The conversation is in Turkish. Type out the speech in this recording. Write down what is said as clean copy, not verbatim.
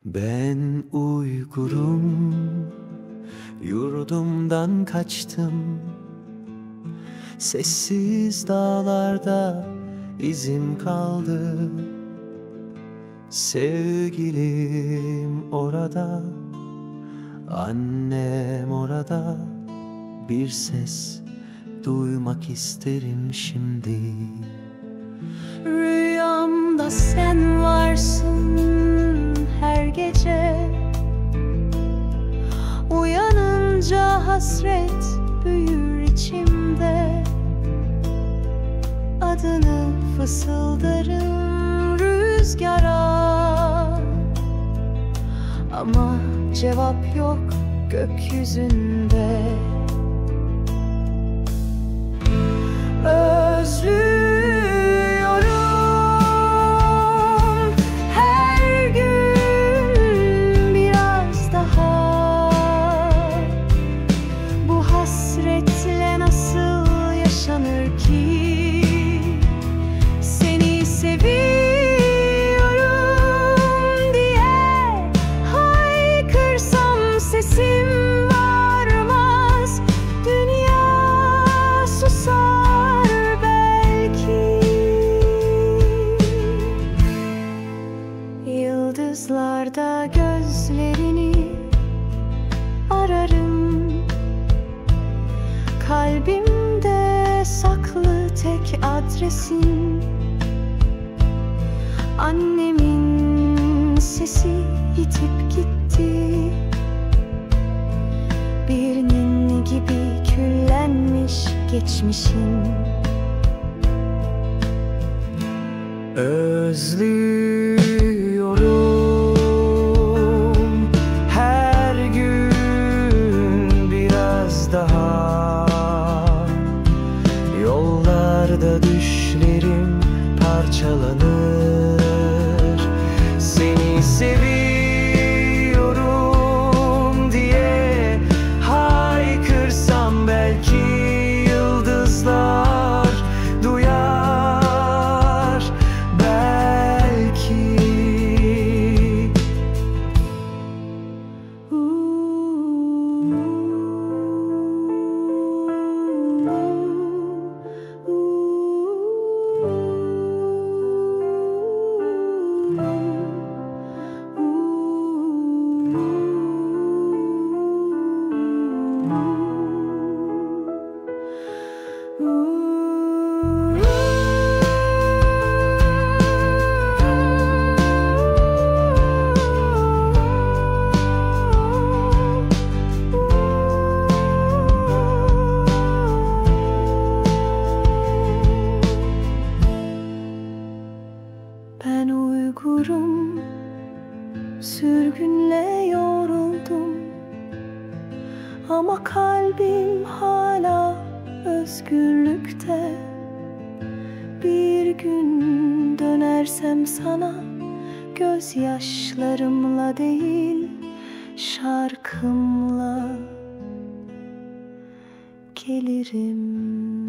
Ben uykurum, yurdumdan kaçtım. Sessiz dağlarda izim kaldı. Sevgilim orada, annem orada. Bir ses duymak isterim şimdi. Rüyamda sen varsın her gece. Uyanınca hasret büyür içimde. Adını fısıldarım rüzgara, ama cevap yok gökyüzünde. Özlüyorum her gün biraz daha. Bu hasretle nasıl yaşanır ki? Seni seviyorum diye haykırsam sesim varmaz. Dünya susar belki. Yıldızlarda gözlerini ararım. Kalbimde saklı tek adresin. Annemin sesi yitip gitti. Bir ninni gibi küllenmiş geçmişin. Özlüyorum her gün biraz daha. Yollarda düşlerim parçalanır. Seni seviyorum diye haykırsam belki yıldızlar duyar belki. Ben uygurum, sürgünle yoruldum, ama kalbim hala özgürlükte. Bir gün dönersem sana, gözyaşlarımla değil şarkımla gelirim.